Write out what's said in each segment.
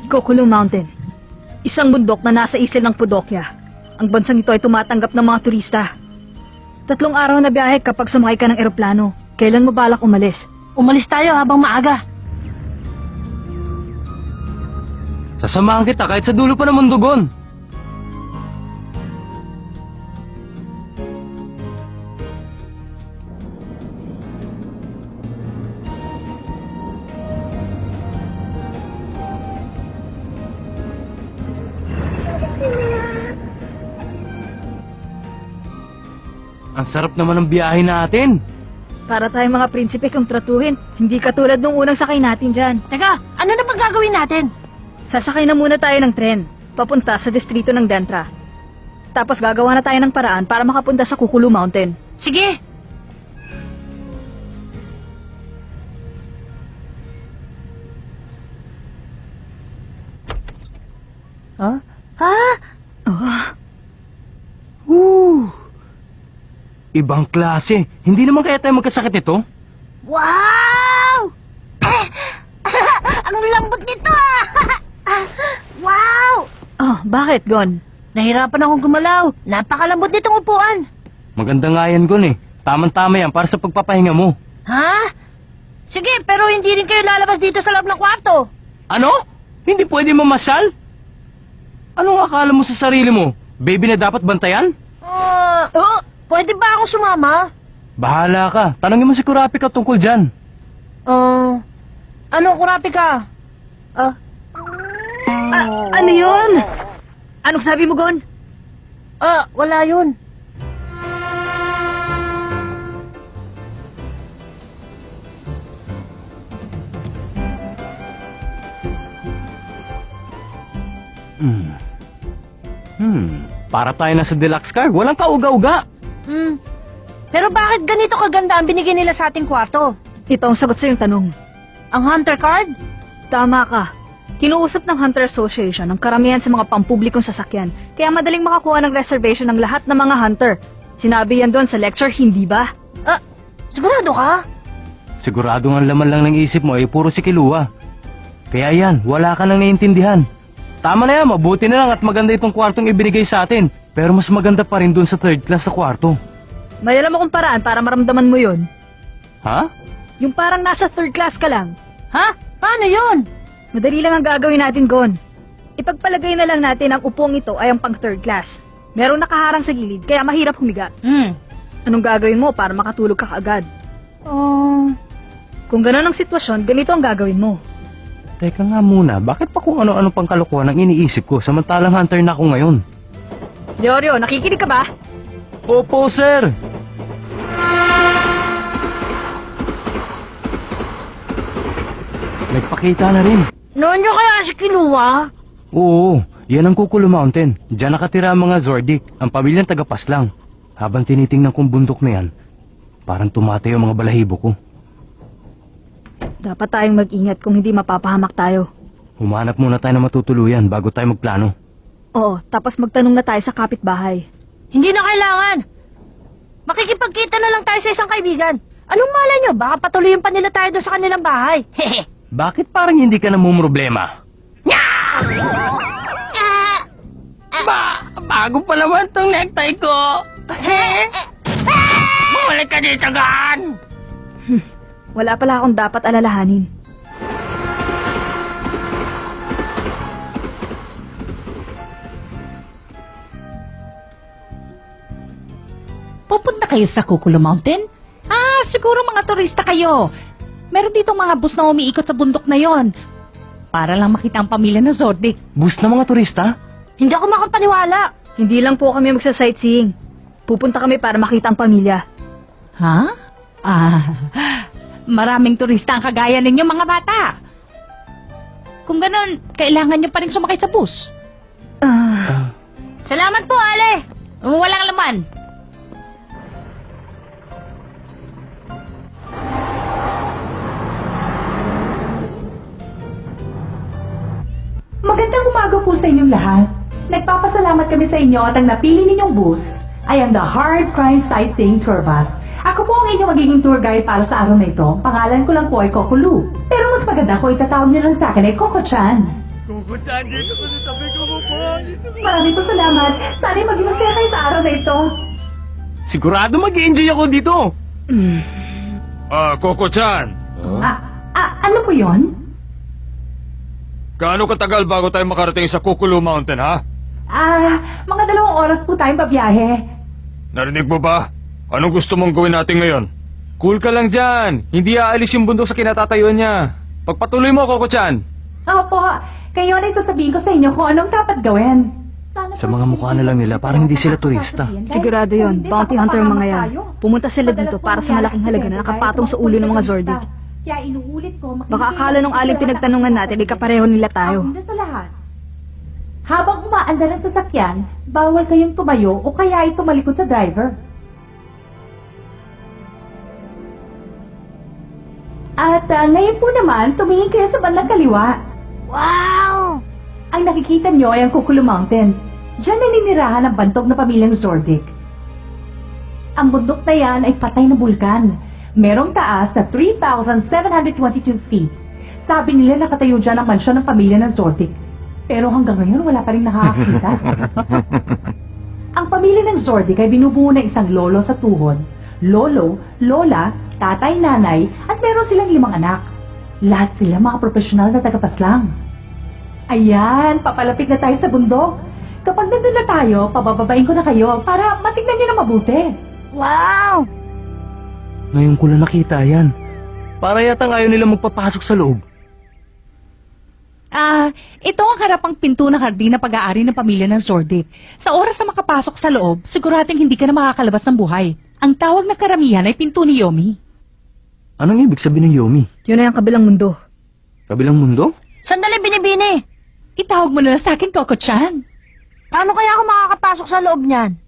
Kokulong Mountain. Isang bundok na nasa isla ng Pudokya. Ang bansang ito ay tumatanggap ng mga turista. 3 araw na biyahe kapag sumakay ka ng eroplano. Kailan mo balak umalis? Umalis tayo habang maaga. Sasamahan kita kahit sa dulo pa ng mundugon. Ang sarap naman ng biyahe natin. Para tayong mga prinsipe kung tratuhin. Hindi katulad nung unang sakay natin dyan. Teka, ano na bang gagawin natin? Sasakay na muna tayo ng tren, papunta sa distrito ng Dentra. Tapos gagawa na tayo ng paraan para makapunta sa Kukulu Mountain. Sige! Huh? Ha? Oh. Ibang klase. Hindi naman kaya tayo magkasakit ito? Wow! Ang lambot nito ah! Wow! Oh, bakit, Gon? Nahirapan akong gumalaw. Napakalambot nitong upuan. Maganda nga yan, Gon eh. Tamang-tama yan para sa pagpapahinga mo. Ha? Sige, pero hindi rin kayo lalabas dito sa loob ng kwarto. Ano? Hindi pwede mamasyal? Anong akala mo sa sarili mo? Baby na dapat bantayan? Pwede ba akong sumama? Bahala ka. Tanongin mo si Kurapika tungkol dyan. Ano, Kurapika? Ano yun? Anong sabi mo, Gon? Wala yun. Para tayo na sa deluxe car. Walang kauga-uga. Pero bakit ganito kaganda ang binigay nila sa ating kwarto? Ito ang sagot sa iyong tanong. Ang hunter card? Tama ka. Kinuusap ng Hunter Association ang karamihan sa mga pampublikong sasakyan, kaya madaling makakuha ng reservation ng lahat ng mga hunter. Sinabi yan doon sa lecture, hindi ba? Sigurado ka? Sigurado ang laman lang ng isip mo ay puro si Kilua. Kaya yan, wala ka nang naiintindihan. Tama na yan, mabuti na lang at maganda itong kwartong ibinigay sa atin. Pero mas maganda pa rin doon sa 3rd class sa kwarto. May alam akong paraan para maramdaman mo yun. Ha? Yung parang nasa 3rd class ka lang. Ha? Paano yun? Madali lang ang gagawin natin, Gon. Ipagpalagay na lang natin ang upong ito ay ang pang 3rd class. Merong nakaharang sa gilid, kaya mahirap humiga. Anong gagawin mo para makatulog ka kaagad? Kung gano'n ang sitwasyon, ganito ang gagawin mo. Teka nga muna, bakit pa kung ano-ano pang kalokohan ang iniisip ko samantalang hunter na ako ngayon? Leorio, nakikinig ka ba? Opo, sir! Nagpakita na rin. Noon nyo kaya si Kilua? Oo, yan ang Kukulu Mountain. Diyan nakatira ang mga Zordik, ang pamilyang tagapaslang. Habang tinitingnan kong bundok na yan, parang tumatay ang mga balahibo ko. Dapat tayong mag-ingat kung hindi mapapahamak tayo. Humanap muna tayo na matutuluyan bago tayo magplano. Oo, tapos magtanong na tayo sa kapitbahay. Hindi na kailangan. Makikipagkita na lang tayo sa isang kaibigan. Anong malay nyo? Baka patuloyin pa nila tayo doon sa kanilang bahay. Bakit parang hindi ka namumroblema? Bago pa naman tong necktie ko. Bumalik ka dito, Gan! Wala pala akong dapat alalahanin. Pupunta kayo sa Kukulu Mountain? Siguro mga turista kayo. Meron dito mga bus na umiikot sa bundok na yon. Para lang makita ang pamilya ng Zordik. Bus na mga turista? Hindi ako makapaniwala. Hindi lang po kami magsa-sightseeing. Pupunta kami para makita ang pamilya. Ha? Maraming turista ang kagaya ninyo mga bata. Kung ganon, kailangan nyo pa rin sumakay sa bus. Salamat po, Ale. Walang laman. Magandang umaga po sa inyong lahat. Nagpapasalamat kami sa inyo at ang napili ninyong bus ay ang The Hard Crime Sightseeing Tour Bus. Ako po ang inyong magiging tour guide para sa araw na ito. Pangalan ko lang po ay Kokulu. Pero mas maganda ko itatawag niyo lang sa akin ay Coco-chan. Pupunta dito ko sa tabi ko mo po. Maraming po salamat. Sana'y maging masaya kayo sa araw na ito. Sigurado mag-enjoy ako dito. Coco-chan, Ano po yon? gaano katagal bago tayo makarating sa Kukulu Mountain, ha? Mga 2 oras po tayong babiyahe. Narinig mo ba? Anong gusto mong gawin natin ngayon? Cool ka lang dyan. Hindi aalis yung bundok sa kinatatayuan niya. Pagpatuloy mo, Coco-chan. Opo, kayo na sasabihin ko sa inyo kung anong dapat gawin. Sa mga mukha na lang nila, parang hindi sila turista. Sigurado yon, bounty hunter ang mga yan. Pumunta sila dito para sa malaking halaga na nakapatong sa ulo ng mga Zordik. Kaya inuulit ko, Baka akala nung aling pinagtanungan natin, ikapareho nila tayo. Ang una sa lahat. Habang umaandar ang sasakyan, bawal kayong tumayo o kaya ay tumalikod sa driver. At ngayon po naman, tumingin kayo sa bandang kaliwa. Wow! Ang nakikita nyo ay ang Kukulu Mountain. Diyan naninirahan ang bantog na pamilyang Zordik. Ang bundok na yan ay patay na bulkan. Merong taas na 3,722 feet. Sabi nila nakatayo dyan ang mansyon ng pamilya ng Zordik. Pero hanggang ngayon wala pa rin nakakakita. Ang pamilya ng Zordik ay binubuo ng isang lolo sa tuhod, lolo, lola, tatay, nanay, at meron silang 5 anak. Lahat sila mga profesional na tagapaslang. Ayan, papalapit na tayo sa bundok. Kapag nandun na tayo, pabababain ko na kayo para matignan niyo na mabuti. Wow! Ngayon ko lang nakita yan. Para yatang ayaw nila magpapasok sa loob. Ito ang harapang pinto ng hardin na pag-aari ng pamilya ng Zordik. Sa oras na makapasok sa loob, siguradong hindi ka na makakalabas ng buhay. Ang tawag na karamihan ay pinto ni Yomi. Anong ibig sabihin ng Yomi? Yun ay ang kabilang mundo. Kabilang mundo? Sandali, Binibini! Itawag mo na lang sa akin, Coco-chan. Paano kaya ako makakapasok sa loob niyan?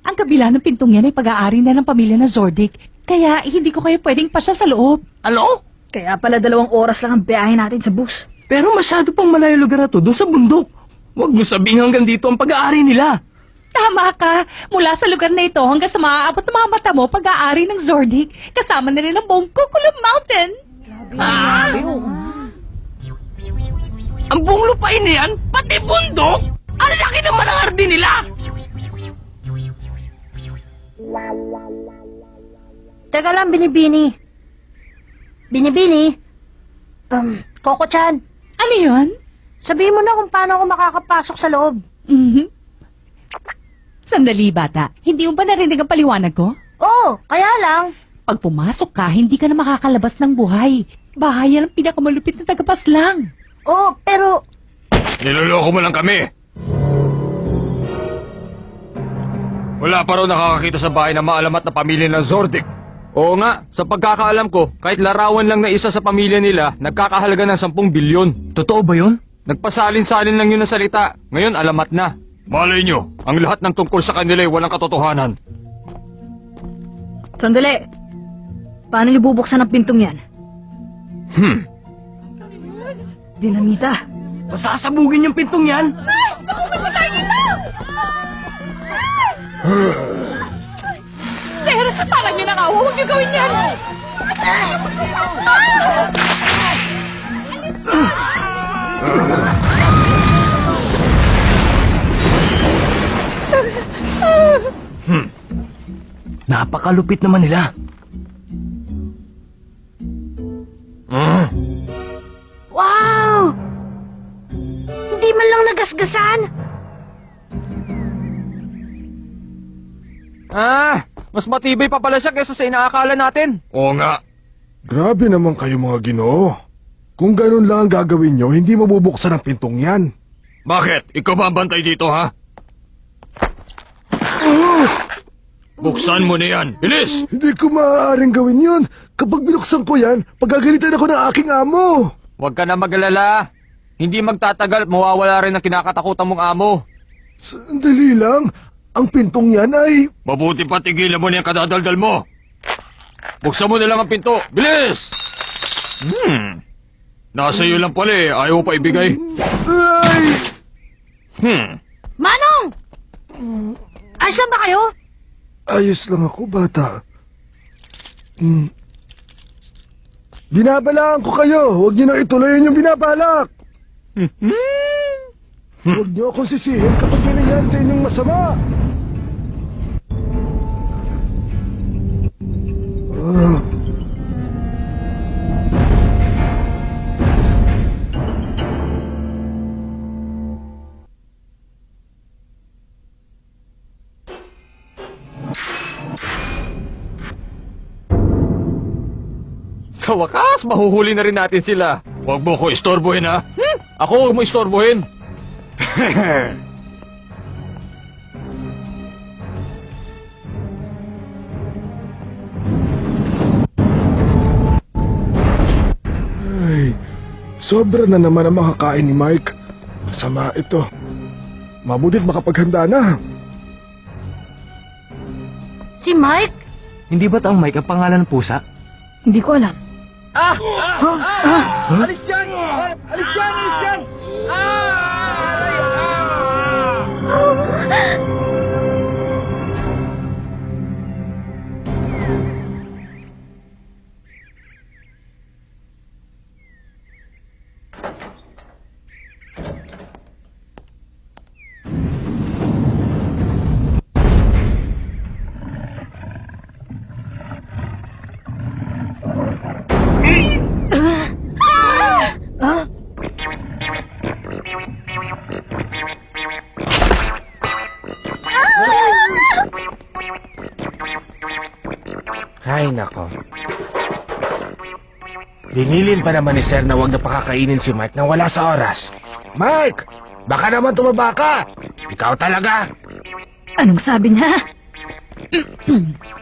Ang kabila ng pintong yan ay pag-aari na ng pamilya ng Zordik. Kaya hindi ko kayo pwedeng pasya sa loob. Ano? Kaya pala 2 oras lang ang biyahe natin sa bus. Pero masyado pang malayo lugar na to doon sa bundok. Huwag mo sabihin hanggang dito ang pag-aari nila. Tama ka. Mula sa lugar na ito hanggang sa maaabot ng mga mata mo pag-aari ng Zordik. Kasama na rin ang buong Kukulu Mountain. Ang buong lupain na yan, pati bundok? Ang laki naman ang hardin nila! Teka lang, Binibini. Binibini? Coco-chan, Ano yun? sabihin mo na kung paano ako makakapasok sa loob. Sandali, bata. Hindi mo ba narinig ang paliwanag ko? Oo, kaya lang. Pag pumasok ka, hindi ka na makakalabas ng buhay. Bahayan ang pinakamalupit na tagapaslang. Oo, pero... Niloloko mo lang kami. Wala pa raw nakakakita sa bahay na maalamat na pamilya ng Zordik. Oo nga, sa pagkakaalam ko, kahit larawan lang na isa sa pamilya nila, nagkakahalaga ng 10 bilyon. Totoo ba yun? Nagpasalin-salin lang yun ng salita. Ngayon, alamat na. Malay nyo, ang lahat ng tungkol sa kanila ay walang katotohanan. Sandali. Paano niyo bubuksan ang pintong yan? Dinamita. Masasabugin yung pintong yan. Sir, parang yun ang awa. Huwag niyo gawin yan. Napakalupit naman nila. Wow! Hindi man lang nagasgasan. Mas matibay pa pala siya kaysa sa inaakala natin. Oo nga. Grabe naman kayo mga Ginoo. Kung ganun lang ang gagawin nyo, hindi mabubuksan ang pintong yan. Bakit? Ikaw ba ang bantay dito, ha? Buksan mo na yan. Bilis! Hindi ko maaaring gawin yun. Kapag binuksan ko yan, pagagalitan ako ng aking amo. Huwag ka na mag-alala. Hindi magtatagal, mawawala rin ang kinakatakutan mong amo. Sandali lang. Ang pintong yan ay... Mabuti pa tigilan mo na yung kadadaldal mo. Buksan mo na lang ang pinto. Bilis! Nasa iyo lang pala eh. Ayaw mo pa ibigay. Ay! Manong! Asan ba kayo? Ayos lang ako, bata. Binabalaan ko kayo. Huwag niyo na ituloy yung binabalak. Huwag niyo akong sisihin kapag ginanyan sa inyong masama. Ah. Sa wakas, mahuhuli na rin natin sila. Huwag mo ko istorbohin, ha? Ako huwag mo istorbohin. Ay, sobra na naman ang makakain ni Mike. Masama ito. Mabutit makapaghanda na. Si Mike? Hindi ba't ang Mike ang pangalan ng pusa? Hindi ko alam. Alis dyan! Alis dyan! Alis dyan! Ay, nako. Dinilin pa naman ni Sir na huwag na pakakainin si Mike nang wala sa oras. Mike! Baka naman tumaba ka! Ikaw talaga! Anong sabi niya?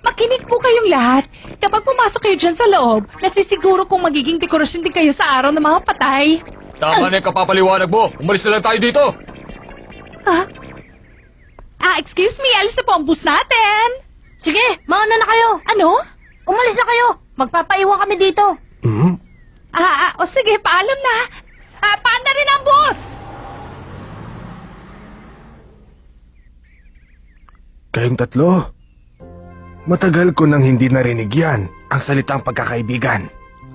Makinig po kayong lahat. Kapag pumasok kayo dyan sa loob, nasisiguro kung magiging dekorasyon din kayo sa araw ng mga patay. Tama na yung kapapaliwanag mo. Umalis na lang tayo dito. Excuse me, alis na po ang bus natin. Sige, mauna na kayo. Ano? Umalis na kayo. Magpapaiwan kami dito. Hmm? O sige, paalam na. Paan na rin ang bus? Kayong tatlo, matagal ko nang hindi narinig yan, ang salitang pagkakaibigan.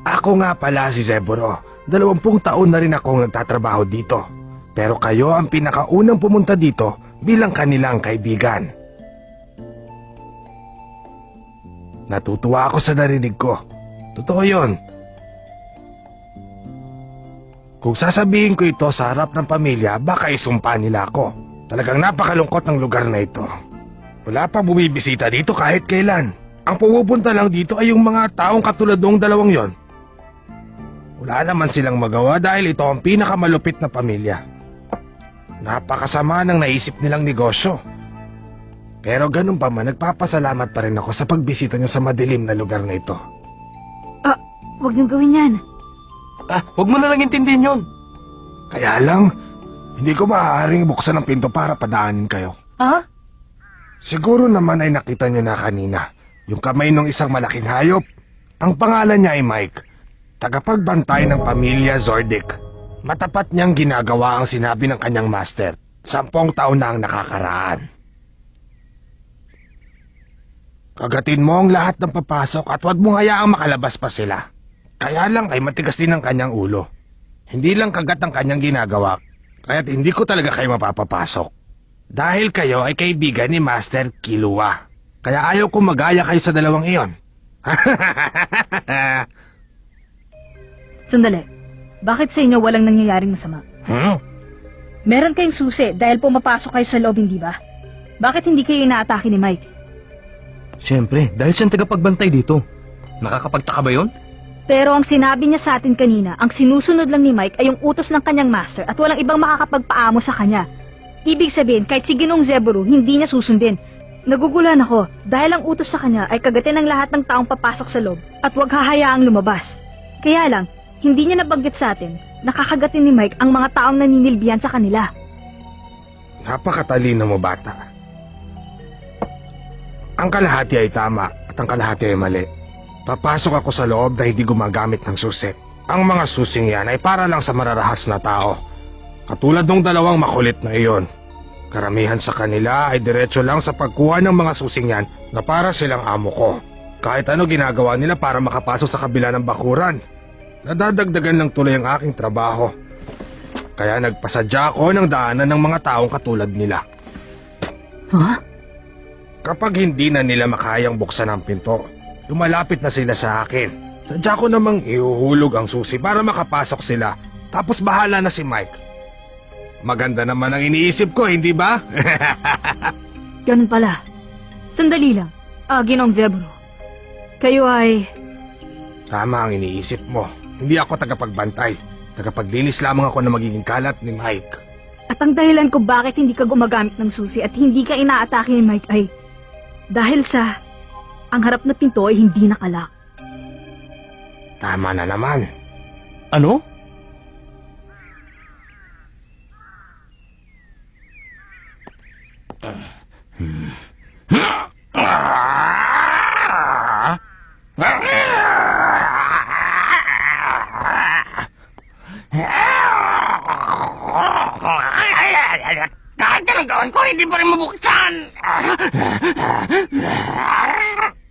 Ako nga pala si Zeburo. 20 taon na rin akong nagtatrabaho dito. Pero kayo ang pinakaunang pumunta dito bilang kanilang kaibigan. Natutuwa ako sa narinig ko. Totoo yun. Kung sasabihin ko ito sa harap ng pamilya, baka isumpa nila ako. Talagang napakalungkot ng lugar na ito. Wala pa bumibisita dito kahit kailan. Ang pumupunta lang dito ay yung mga taong katulad noong dalawang yon. Wala naman silang magawa dahil ito ang pinakamalupit na pamilya. Napakasama ng naisip nilang negosyo. Pero ganun pa man, nagpapasalamat pa rin ako sa pagbisita niyo sa madilim na lugar na ito. Huwag niyong gawin yan. Huwag mo na lang intindihin yun. Kaya lang, hindi ko maaaring buksan ang pinto para padaanin kayo. Siguro naman ay nakita niyo na kanina, yung kamay ng isang malaking hayop. Ang pangalan niya ay Mike, tagapagbantay ng pamilya Zordic. Matapat niyang ginagawa ang sinabi ng kanyang master. 10 taon na ang nakakaraan. Kagatin mo ang lahat ng papasok at huwag mong hayaang makalabas pa sila. Kaya lang ay matigas din ang kanyang ulo. Hindi lang kagat ang kanyang ginagawa, kaya't hindi ko talaga kayo mapapapasok. Dahil kayo ay kaibigan ni Master Killua. Kaya ayaw kong magaya kayo sa dalawang iyon. Sandali. Bakit sa inyo walang nangyayaring masama? Meron kayong susi dahil pumapasok kayo sa loob, hindi ba? Bakit hindi kayo inaatake ni Mike? Siyempre, dahil siyang tagapagbantay dito. Nakakapagtaka ba yun? Pero ang sinabi niya sa atin kanina, ang sinusunod lang ni Mike ay yung utos ng kanyang master at walang ibang makakapagpaamo sa kanya. Ibig sabihin, kahit si Ginoong Zeburo, hindi niya susundin. Nagugulan ako dahil ang utos sa kanya ay kagatin ng lahat ng taong papasok sa loob at huwag hahayaang lumabas. Kaya lang, hindi niya nabanggit sa atin, nakakagatin ni Mike ang mga taong naninilbihan sa kanila. Napakatalino mo, bata. Ang kalahati ay tama at ang kalahati ay mali. Papasok ako sa loob na hindi gumagamit ng susi. Ang mga susing yan ay para lang sa mararahas na tao. Katulad ng dalawang makulit na iyon. Karamihan sa kanila ay diretso lang sa pagkuha ng mga susing yan na para silang amo ko. Kahit ano ginagawa nila para makapasok sa kabila ng bakuran. Nadadagdagan lang tuloy ang aking trabaho. Kaya nagpasadya ako ng daanan ng mga taong katulad nila. Ha? Kapag hindi na nila makayang buksan ang pinto, lumalapit na sila sa akin. Sadya ko namang ihuhulog ang susi para makapasok sila. Tapos bahala na si Mike. Maganda naman ang iniisip ko, hindi ba? Ganun pala. Sandali lang. Ginoong Zebro. Kayo ay... Tama ang iniisip mo. Hindi ako tagapagbantay. Tagapaglinis lamang ako na magiging kalat ni Mike. At ang dahilan ko bakit hindi ka gumagamit ng susi at hindi ka inaatake ni Mike ay... Dahil sa... Ang harap na pinto ay hindi nakalak. Tama na naman. Ano? Kahit anong gawin ko, hindi pa rin mabuksan.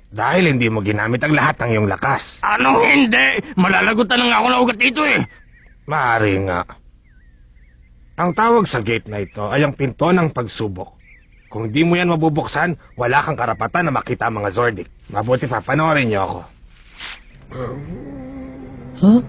Dahil hindi mo ginamit ang lahat ng iyong lakas. Anong hindi? Malalagutan na nga ako na ugat dito eh. Maaari nga. Ang tawag sa gate na ito ay ang pinto ng pagsubok. Kung di mo yan mabubuksan, wala kang karapatan na makita ang mga Zordik. Mabuti pa, panoorin niyo ako. Huh?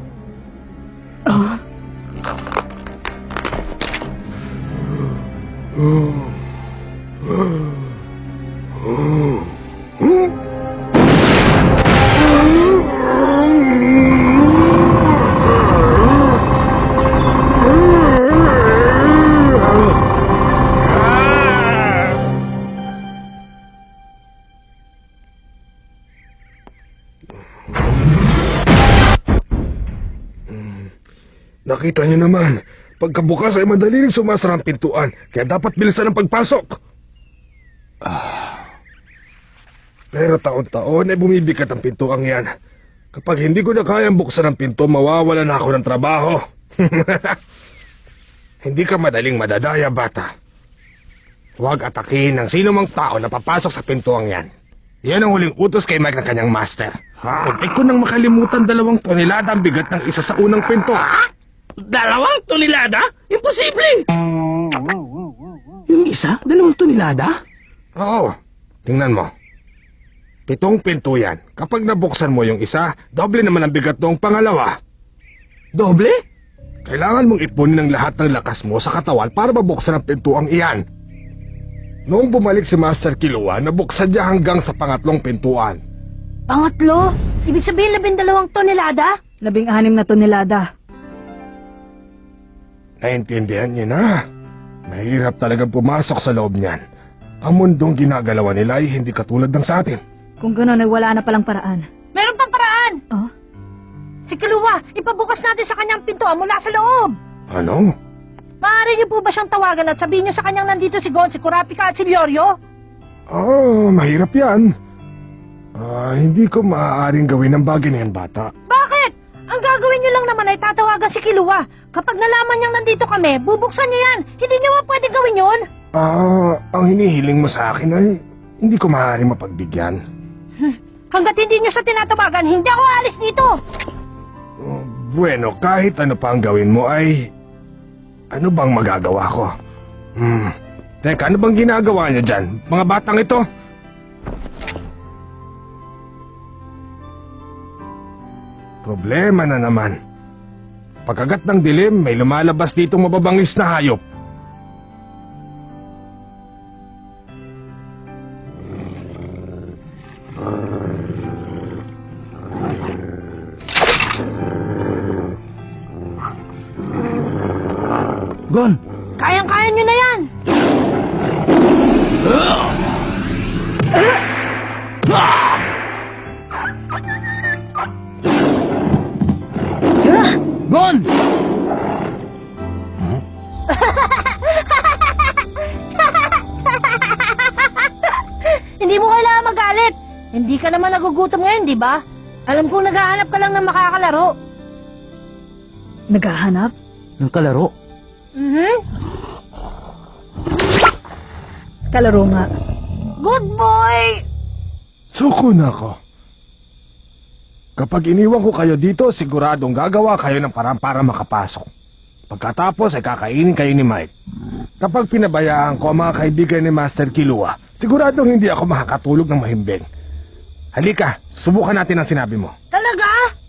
Nakita niyo naman, pagkabukas ay madali rin sumasara ang pintuan, kaya dapat bilisan ang pagpasok. Pero taon-taon ay bumibigat ang pintuang yan. Kapag hindi ko na kayang buksan ang pinto, mawawala na ako ng trabaho. Hindi ka madaling madadaya, bata. Huwag atakihin ng sino mang tao na papasok sa pintuang yan. Yan ang huling utos kay Mike ng kanyang master. Muntik ko nang makalimutan 2 tonelada ang bigat ng isa sa unang pinto. 2 tonelada? Imposible! Yung isa? 2 tonelada? Oo, tingnan mo. 7 pinto yan. Kapag nabuksan mo yung isa, doble naman ang bigat noong pangalawa. Doble? Kailangan mong ipunin ang lahat ng lakas mo sa katawan para mabuksan ang pintuang iyan. Noong bumalik si Master Killua, nabuksan niya hanggang sa pangatlong pintuan. Pangatlo? Ibig sabihin 12 tonelada? 16 na tonelada. Naintindihan niyo na. Mahirap talagang pumasok sa loob niyan. Ang mundong ginagalawan nila ay hindi katulad ng sa atin. Kung gano'n ay wala na palang paraan. Meron pang paraan! Oh? Si Killua, ipabukas natin sa kanyang pintuan mula sa loob! Ano? Maaari niyo po ba siyang tawagan at sabihin niyo sa kanyang nandito si Gon, si Kurapika at si Byoryo? Mahirap yan. Hindi ko maaaring gawin ang bagay na yan, bata. Bakit? Ang gagawin niyo lang naman ay tatawagan si Killua. Kapag nalaman niyang nandito kami, bubuksan niya yan. Hindi niyo ba pwede gawin yun? Ang hinihiling mo sa akin ay hindi ko maaaring mapagbigyan. Hanggat hindi niyo siya tinatawagan, hindi ako alis dito. Bueno, kahit ano pa ang gawin mo ay... Ano bang magagawa ko? Teka, ano bang ginagawa niyo dyan? Mga batang ito? Problema na naman. Pagkagat ng dilim, may lumalabas ditong mababangis na hayop. Gon! Kayang-kaya niyo na yan. Gon! Hindi mo kailangan magalit. Hindi ka naman nagugutom ngayon, di ba? Alam kong naghahanap ka lang ng makakalaro. Naghahanap? Ng kalaro? Kalaro nga. Good boy! Suko na ako. Kapag iniwan ko kayo dito, siguradong gagawa kayo ng parang para makapasok. Pagkatapos ay kakainin kayo ni Mike. Kapag pinabayaan ko ang mga kaibigan ni Master Kilua, siguradong hindi ako makakatulog ng mahimbing. Halika, subukan natin ang sinabi mo. Talaga?